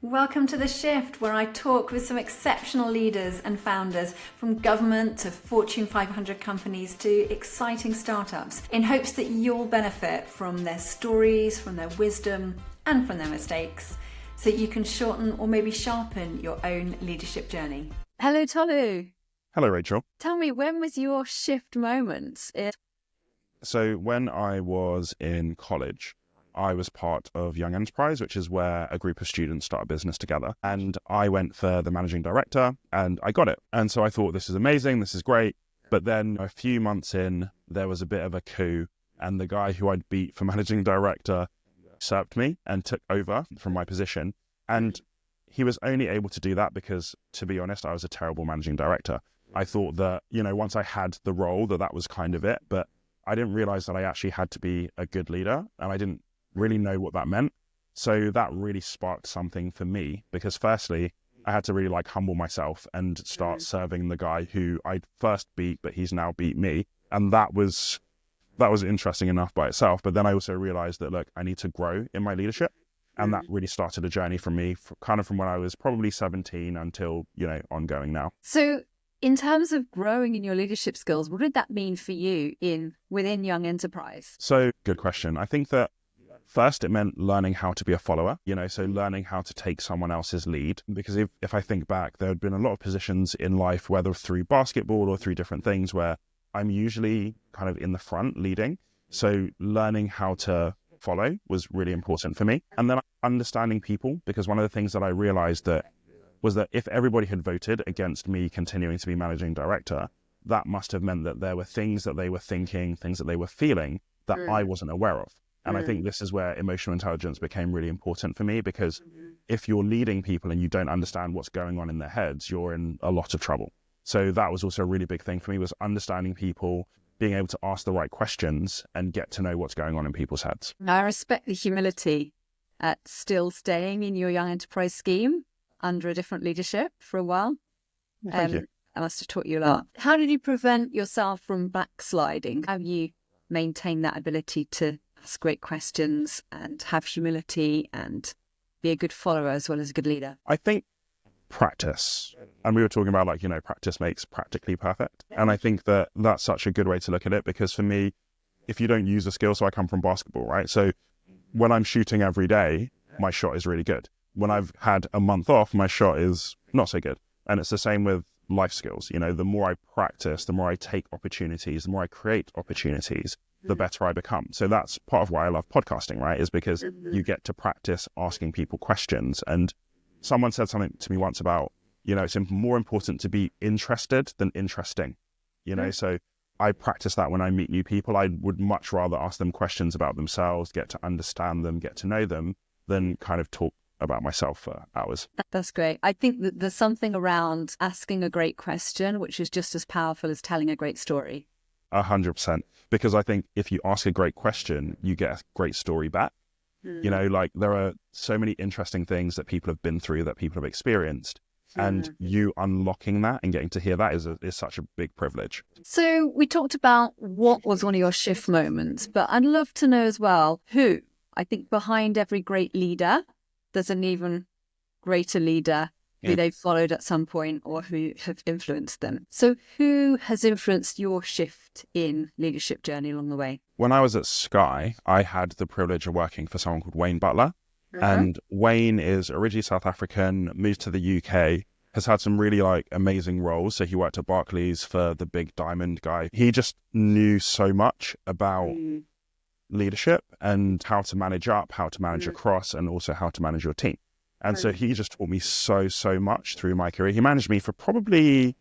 Welcome to The Shift, where I talk with some exceptional leaders and founders from government to Fortune 500 companies to exciting startups in hopes that you'll benefit from their stories, from their wisdom and from their mistakes so you can shorten or maybe sharpen your own leadership journey. Hello, Tolu. Hello, Rachel. Tell me, when was your shift moment? So when I was in college, I was part of Young Enterprise, which is where a group of students start a business together. And I went for the managing director and I got it. And so I thought, this is amazing, this is great. But then a few months in, there was a bit of a coup and the guy who I'd beat for managing director usurped me and took over from my position. And he was only able to do that because, to be honest, I was a terrible managing director. I thought that, once I had the role, that was kind of it. But I didn't realize that I actually had to be a good leader and I didn't really know what that meant. So that really sparked something for me because firstly, I had to really humble myself and start serving the guy who I'd first beat, but he's now beat me. And that was interesting enough by itself. But then I also realized that, I need to grow in my leadership. And that really started a journey for me, kind of from when I was probably 17 until, ongoing now. So in terms of growing in your leadership skills, what did that mean for you within Young Enterprise? So good question. I think that first, it meant learning how to be a follower, so learning how to take someone else's lead. Because if I think back, there had been a lot of positions in life, whether through basketball or through different things, where I'm usually kind of in the front leading. So learning how to follow was really important for me. And then understanding people, because one of the things that I realized was that if everybody had voted against me continuing to be managing director, that must have meant that there were things that they were thinking, things that they were feeling that I wasn't aware of. And I think this is where emotional intelligence became really important for me, because if you're leading people and you don't understand what's going on in their heads, you're in a lot of trouble. So that was also a really big thing for me, was understanding people, being able to ask the right questions and get to know what's going on in people's heads. I respect the humility at still staying in your Young Enterprise scheme under a different leadership for a while. Thank you. I must have taught you a lot. How did you prevent yourself from backsliding? How do you maintain that ability to ask great questions and have humility and be a good follower as well as a good leader? I think practice. And we were talking about practice makes practically perfect. And I think that that's such a good way to look at it, because for me, if you don't use a skill, so I come from basketball, right? So when I'm shooting every day, my shot is really good. When I've had a month off, my shot is not so good. And it's the same with life skills. The more I practice, the more I take opportunities, the more I create opportunities, the better I become. So that's part of why I love podcasting, right? Is because you get to practice asking people questions. And someone said something to me once about, it's more important to be interested than interesting, So I practice that when I meet new people. I would much rather ask them questions about themselves, get to understand them, get to know them, than kind of talk about myself for hours. That's great. I think that there's something around asking a great question, which is just as powerful as telling a great story. 100%. Because I think if you ask a great question, you get a great story back. There are so many interesting things that people have been through, that people have experienced. And you unlocking that and getting to hear that is such a big privilege. So we talked about what was one of your shift moments, but I'd love to know as well who. I think behind every great leader, there's an even greater leader who they've followed at some point or who have influenced them. So who has influenced your shift in leadership journey along the way? When I was at Sky, I had the privilege of working for someone called Wayne Butler. And Wayne is originally South African, moved to the UK, has had some really amazing roles. So he worked at Barclays for the big diamond guy. He just knew so much about leadership and how to manage up, how to manage across, and also how to manage your team. And so he just taught me so much through my career. He managed me for probably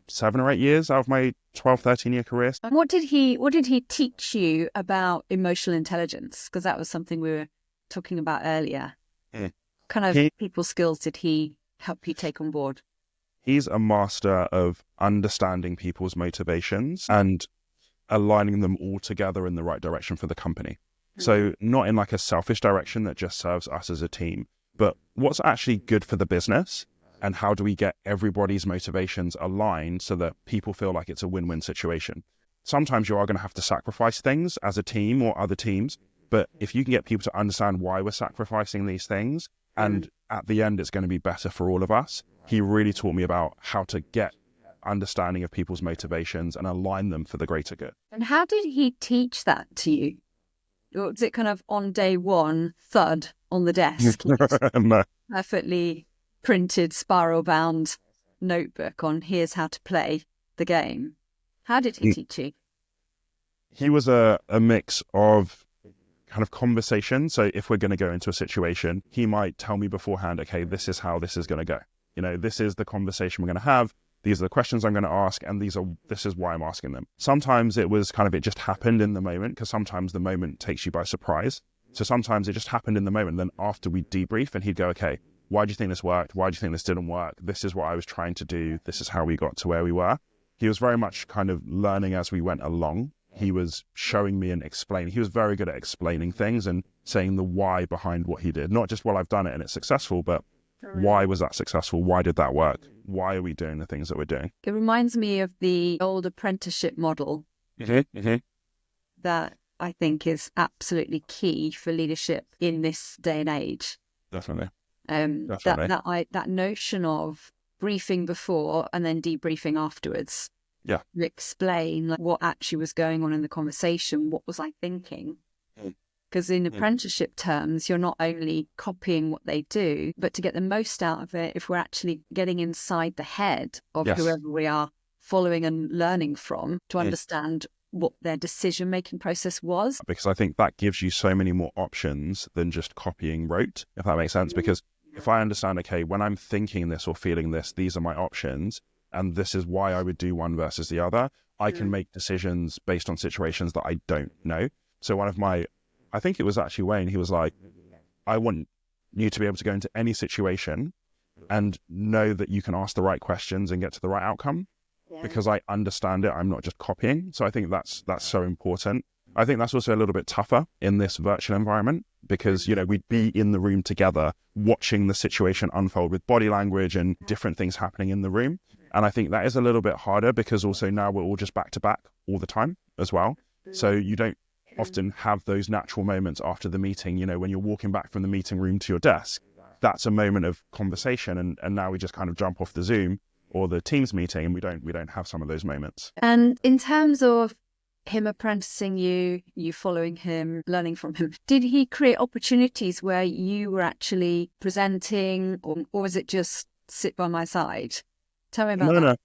7 or 8 years out of my 12, 13-year career. And what did he teach you about emotional intelligence? Because that was something we were talking about earlier. Kind of people skills did he help you take on board? He's a master of understanding people's motivations and aligning them all together in the right direction for the company. So not in a selfish direction that just serves us as a team, but what's actually good for the business and how do we get everybody's motivations aligned so that people feel like it's a win-win situation. Sometimes you are going to have to sacrifice things as a team or other teams, but if you can get people to understand why we're sacrificing these things and at the end, it's going to be better for all of us. He really taught me about how to get understanding of people's motivations and align them for the greater good. And how did he teach that to you? Or was it kind of on day one, thud on the desk? No. Perfectly printed, spiral-bound notebook on here's how to play the game. How did he teach you? He was a mix of kind of conversation. So if we're going to go into a situation, he might tell me beforehand, okay, this is how this is going to go. You know, this is the conversation we're going to have. These are the questions I'm going to ask, and this is why I'm asking them. Sometimes it was kind of, it just happened in the moment, because sometimes the moment takes you by surprise. So sometimes it just happened in the moment. Then after we debrief, and he'd go, okay, why do you think this worked? Why do you think this didn't work? This is what I was trying to do. This is how we got to where we were. He was very much kind of learning as we went along. He was showing me and explaining. He was very good at explaining things and saying the why behind what he did. Not just, well, I've done it and it's successful, but why was that successful? Why did that work? Why are we doing the things that we're doing? It reminds me of the old apprenticeship model that I think is absolutely key for leadership in this day and age. Definitely. That notion of briefing before and then debriefing afterwards. Yeah. To explain what actually was going on in the conversation. What was I thinking? Because in apprenticeship terms, you're not only copying what they do, but to get the most out of it, if we're actually getting inside the head of whoever we are following and learning from, to understand what their decision-making process was. Because I think that gives you so many more options than just copying rote, if that makes sense. Because if I understand, okay, when I'm thinking this or feeling this, these are my options, and this is why I would do one versus the other, I can make decisions based on situations that I don't know. So one of my, I think it was actually Wayne, he was like, I want you to be able to go into any situation and know that you can ask the right questions and get to the right outcome, because I understand it. I'm not just copying. So I think that's so important. I think that's also a little bit tougher in this virtual environment, because, you know, we'd be in the room together watching the situation unfold with body language and different things happening in the room. And I think that is a little bit harder, because also now we're all just back to back all the time as well. So you don't often have those natural moments after the meeting. You know, when you're walking back from the meeting room to your desk, that's a moment of conversation. And now we just kind of jump off the Zoom or the Teams meeting, and we don't have some of those moments. And in terms of him apprenticing you, you following him, learning from him, did he create opportunities where you were actually presenting, or was it just sit by my side? Tell me about that.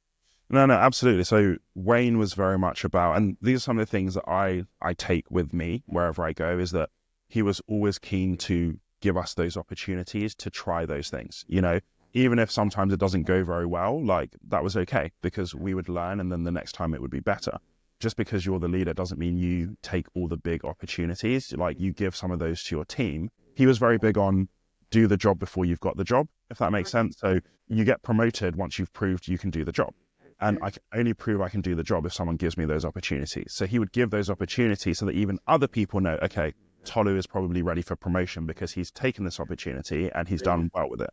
No, absolutely. So Wayne was very much about, and these are some of the things that I take with me wherever I go, is that he was always keen to give us those opportunities to try those things. You know, even if sometimes it doesn't go very well, like that was okay, because we would learn, and then the next time it would be better. Just because you're the leader doesn't mean you take all the big opportunities. Like, you give some of those to your team. He was very big on do the job before you've got the job, if that makes sense. So you get promoted once you've proved you can do the job. And I can only prove I can do the job if someone gives me those opportunities. So he would give those opportunities so that even other people know, okay, Tolu is probably ready for promotion because he's taken this opportunity and he's done well with it.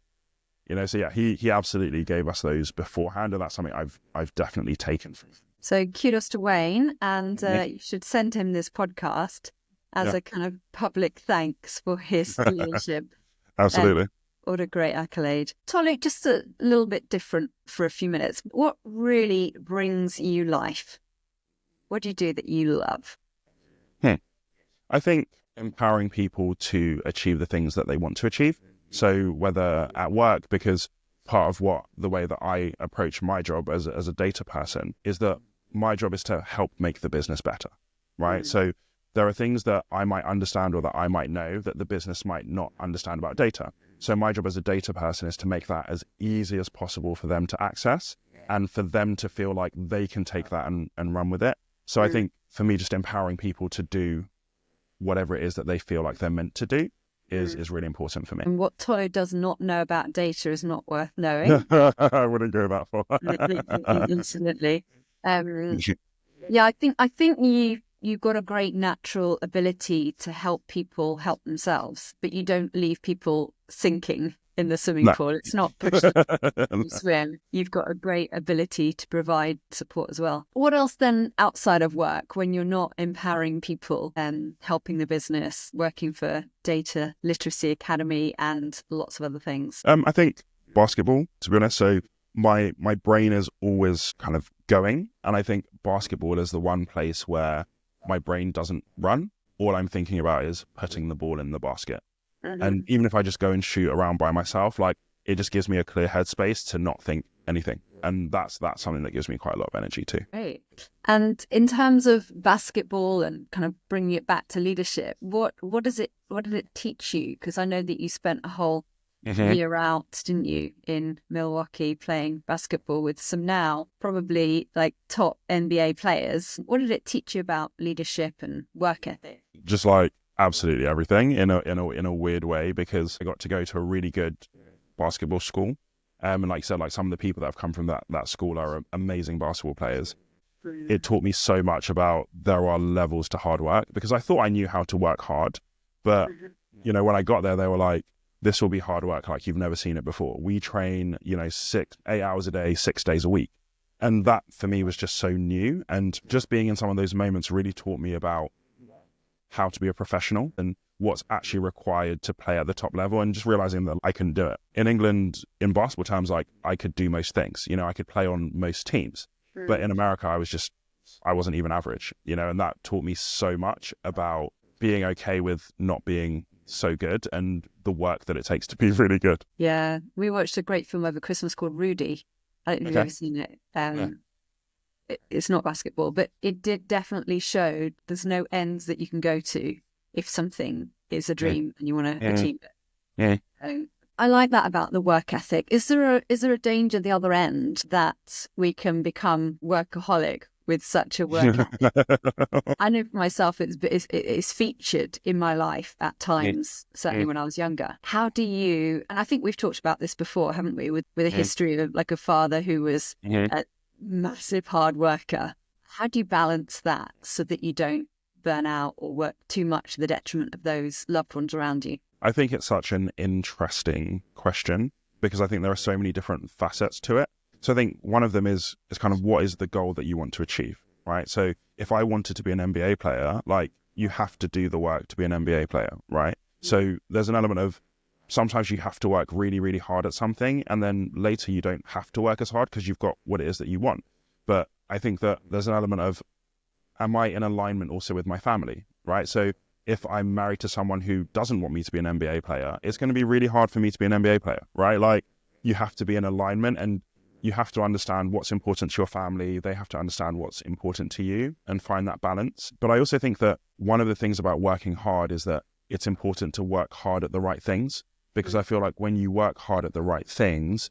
You know, so yeah, he absolutely gave us those beforehand, and that's something I've definitely taken from him. So kudos to Wayne, and you should send him this podcast as a kind of public thanks for his leadership. Absolutely. What a great accolade. Tolu, just a little bit different for a few minutes. What really brings you life? What do you do that you love? I think empowering people to achieve the things that they want to achieve. So whether at work, because part of the way that I approach my job as a data person is that my job is to help make the business better, right? So there are things that I might understand or that I might know that the business might not understand about data. So my job as a data person is to make that as easy as possible for them to access and for them to feel like they can take that and run with it. So I think for me, just empowering people to do whatever it is that they feel like they're meant to do is really important for me. And what Tolu does not know about data is not worth knowing. I wouldn't go that far. Absolutely. Yeah, I think you've got a great natural ability to help people help themselves, but you don't leave people sinking in the swimming No. pool. It's not push you swim. You've got a great ability to provide support as well. What else then outside of work when you're not empowering people and helping the business, working for Data Literacy Academy and lots of other things? I think basketball, to be honest. So my brain is always kind of going, and I think basketball is the one place where my brain doesn't run. All I'm thinking about is putting the ball in the basket. And even if I just go and shoot around by myself, like, it just gives me a clear headspace to not think anything. And that's something that gives me quite a lot of energy too. Great. And in terms of basketball and kind of bringing it back to leadership, what did it teach you? Because I know that you spent a whole year out, didn't you, in Milwaukee playing basketball with some now probably like top NBA players. What did it teach you about leadership and work ethic? Just like absolutely everything in a weird way, because I got to go to a really good basketball school. And like you said, like some of the people that have come from that school are amazing basketball players. It taught me so much about there are levels to hard work, because I thought I knew how to work hard. But, you know, when I got there, they were like, this will be hard work like you've never seen it before. We train, 8 hours a day, 6 days a week. And that for me was just so new. And just being in some of those moments really taught me about how to be a professional and what's actually required to play at the top level, and just realizing that I can do it. In England, in basketball terms, like, I could do most things, I could play on most teams. But in America, I wasn't even average, and that taught me so much about being okay with not being so good and the work that it takes to be really good. Yeah, we watched a great film over Christmas called Rudy. I don't know if you've ever seen it. It's not basketball, but it did definitely show there's no ends that you can go to if something is a dream and you want to achieve it. I like that about the work ethic. Is there a danger at the other end that we can become workaholic with such a work ethic? I know for myself it's featured in my life at times, certainly when I was younger. How do you, and I think we've talked about this before, haven't we, with a history of like a father who was a massive hard worker. How do you balance that so that you don't burn out or work too much to the detriment of those loved ones around you? I think it's such an interesting question, because I think there are so many different facets to it. So I think one of them is kind of, what is the goal that you want to achieve, right? So if I wanted to be an NBA player, like, you have to do the work to be an NBA player, right? So there's an element of, sometimes you have to work really, really hard at something, and then later you don't have to work as hard because you've got what it is that you want. But I think that there's an element of, am I in alignment also with my family, right? So if I'm married to someone who doesn't want me to be an NBA player, it's going to be really hard for me to be an NBA player, right? Like, you have to be in alignment, and you have to understand what's important to your family. They have to understand what's important to you and find that balance. But I also think that one of the things about working hard is that it's important to work hard at the right things, because I feel like when you work hard at the right things,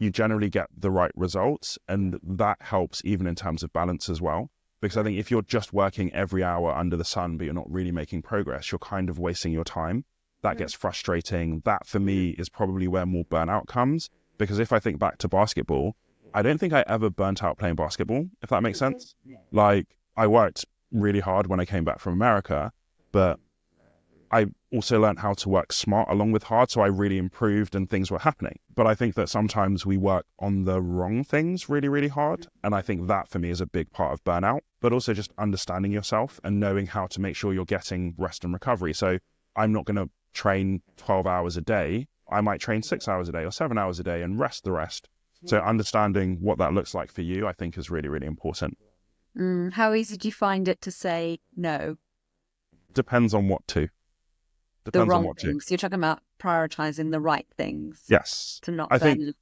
you generally get the right results, and that helps even in terms of balance as well. Because I think if you're just working every hour under the sun, but you're not really making progress, you're kind of wasting your time. That gets frustrating. That for me is probably where more burnout comes. Because if I think back to basketball, I don't think I ever burnt out playing basketball, if that makes sense. Like, I worked really hard when I came back from America, but I also learned how to work smart along with hard. So I really improved and things were happening. But I think that sometimes we work on the wrong things really, really hard. And I think that for me is a big part of burnout, but also just understanding yourself and knowing how to make sure you're getting rest and recovery. So I'm not going to train 12 hours a day. I might train 6 hours a day or 7 hours a day and rest the rest. So understanding what that looks like for you, I think, is really, really important. How easy do you find it to say no? Depends on what to. The wrong things. You're talking about prioritizing the right things. Yes. To not I think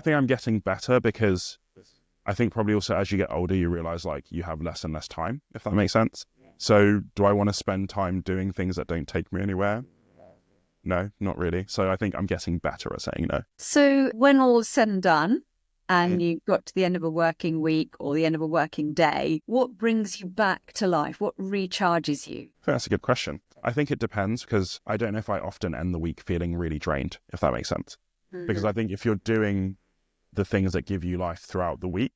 I'm getting better, because I think probably also as you get older, you realize like you have less and less time, if that makes sense. So do I want to spend time doing things that don't take me anywhere? No, not really. So I think I'm getting better at saying no. So when all is said and done, and you got to the end of a working week or the end of a working day, what brings you back to life? What recharges you? I think that's a good question. I think it depends, because I don't know if I often end the week feeling really drained, if that makes sense. Because I think if you're doing the things that give you life throughout the week,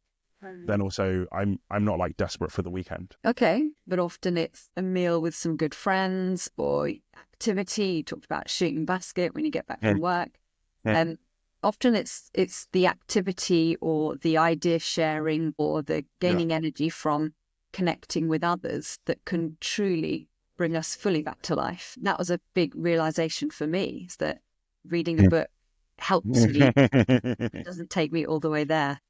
then also I'm not like desperate for the weekend. Okay, but often it's a meal with some good friends or activity. You talked about shooting basket when you get back from work. Often it's the activity or the idea sharing or the gaining energy from connecting with others that can truly bring us fully back to life. That was a big realization for me, is that reading a book helps me. It doesn't take me all the way there.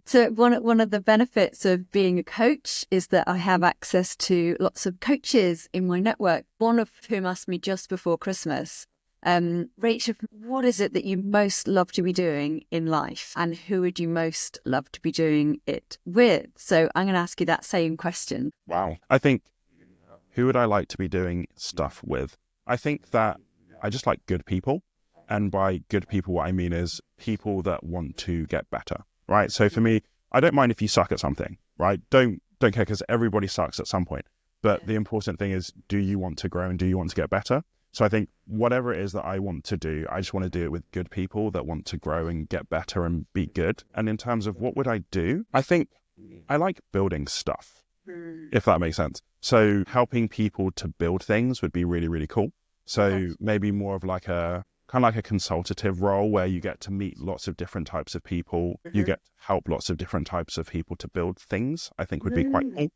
So one of the benefits of being a coach is that I have access to lots of coaches in my network, one of whom asked me just before Christmas, Rach, what is it that you most love to be doing in life, and who would you most love to be doing it with? So I'm going to ask you that same question. Wow. I think, who would I like to be doing stuff with? I think that I just like good people. And by good people, what I mean is people that want to get better, right? So for me, I don't mind if you suck at something, right? Don't care, because everybody sucks at some point. But the important thing is, do you want to grow and do you want to get better? So I think whatever it is that I want to do, I just want to do it with good people that want to grow and get better and be good. And in terms of what would I do, I think I like building stuff, if that makes sense. So helping people to build things would be really, really cool. So maybe more of like a kind of like a consultative role where you get to meet lots of different types of people. You get to help lots of different types of people to build things, I think would be quite cool.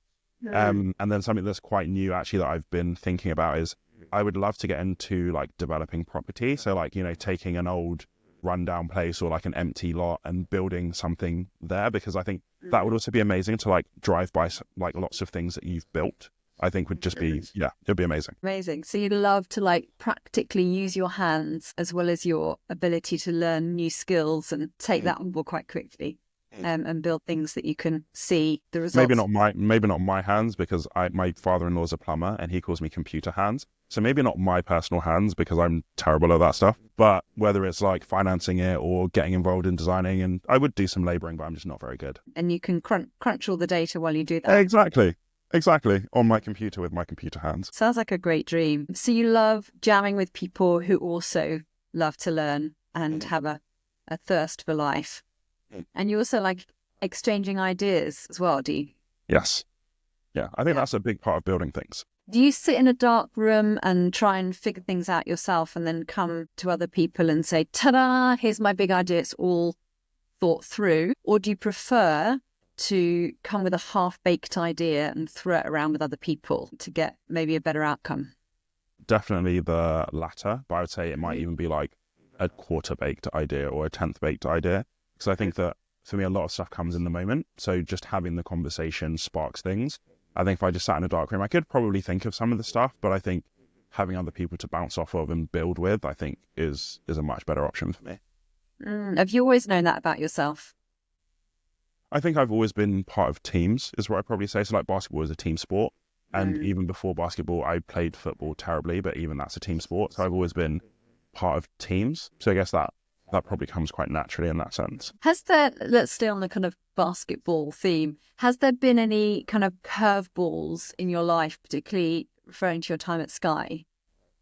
And then something that's quite new actually that I've been thinking about is I would love to get into like developing property. So like, taking an old rundown place or like an empty lot and building something there, because I think that would also be amazing to like drive by like lots of things that you've built. I think would just be, it'd be amazing. Amazing. So you'd love to like practically use your hands as well as your ability to learn new skills and take that on board quite quickly. And build things that you can see the results. Maybe not my hands, because my father-in-law's a plumber and he calls me computer hands. So maybe not my personal hands, because I'm terrible at that stuff. But whether it's like financing it or getting involved in designing, and I would do some labouring, but I'm just not very good. And you can crunch all the data while you do that. Exactly. On my computer with my computer hands. Sounds like a great dream. So you love jamming with people who also love to learn and have a thirst for life. And you also like exchanging ideas as well, do you? Yes. Yeah, I think that's a big part of building things. Do you sit in a dark room and try and figure things out yourself and then come to other people and say, ta-da, here's my big idea, it's all thought through? Or do you prefer to come with a half-baked idea and throw it around with other people to get maybe a better outcome? Definitely the latter, but I would say it might even be like a quarter-baked idea or a 10th-baked idea. Because I think that for me, a lot of stuff comes in the moment. So just having the conversation sparks things. I think if I just sat in a dark room, I could probably think of some of the stuff, but I think having other people to bounce off of and build with, I think is a much better option for me. Have you always known that about yourself? I think I've always been part of teams, is what I'd probably say. So like basketball is a team sport. And even before basketball, I played football terribly, but even that's a team sport. So I've always been part of teams. So I guess that probably comes quite naturally in that sense. Let's stay on the kind of basketball theme. Has there been any kind of curveballs in your life, particularly referring to your time at Sky,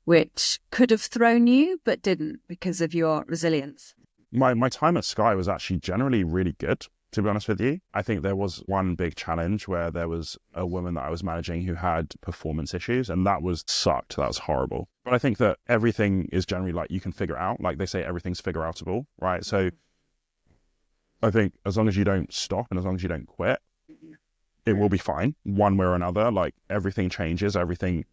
which could have thrown you but didn't because of your resilience? My time at Sky was actually generally really good, to be honest with you. I think there was one big challenge where there was a woman that I was managing who had performance issues, and that sucked. That was horrible. But I think that everything is generally like you can figure it out. Like they say, everything's figure outable, right? So I think as long as you don't stop and as long as you don't quit, it will be fine one way or another. Like everything changes, everything.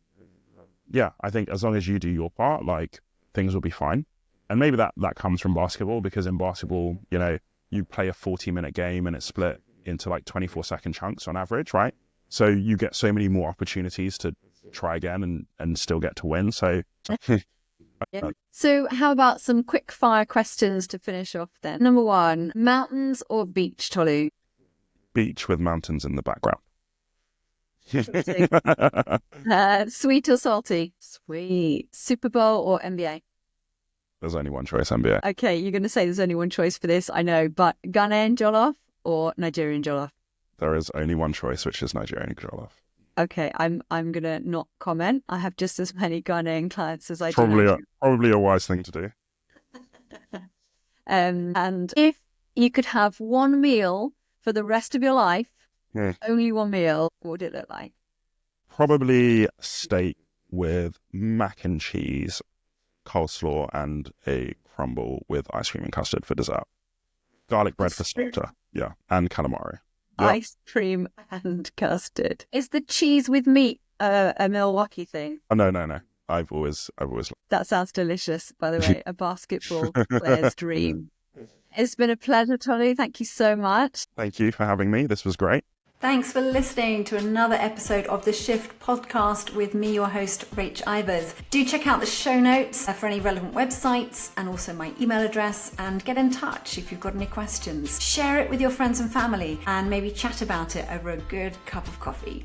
Yeah, I think as long as you do your part, like things will be fine. And maybe that comes from basketball, because in basketball, you play a 40-minute game and it's split into like 24-second chunks on average, right? So you get so many more opportunities to try again and still get to win. So So how about some quick fire questions to finish off then? Number 1, mountains or beach, Tolu? Beach with mountains in the background. Sweet or salty? Sweet. Super Bowl or NBA? There's only one choice, NBA. Okay, you're going to say there's only one choice for this, I know, but Ghanaian jollof or Nigerian jollof? There is only one choice, which is Nigerian jollof. Okay, I'm going to not comment. I have just as many Ghanaian clients as I do. Probably a wise thing to do. And if you could have one meal for the rest of your life, only one meal, what would it look like? Probably steak with mac and cheese, coleslaw, and a crumble with ice cream and custard for dessert. Garlic bread for starter. Yeah. And calamari. Yep. Ice cream and custard. Is the cheese with meat a Milwaukee thing? Oh, no. I've always. That sounds delicious, by the way. A basketball player's dream. It's been a pleasure, Tolu. Thank you so much. Thank you for having me. This was great. Thanks for listening to another episode of the Shift podcast with me, your host, Rach Ivers. Do check out the show notes for any relevant websites and also my email address, and get in touch if you've got any questions. Share it with your friends and family and maybe chat about it over a good cup of coffee.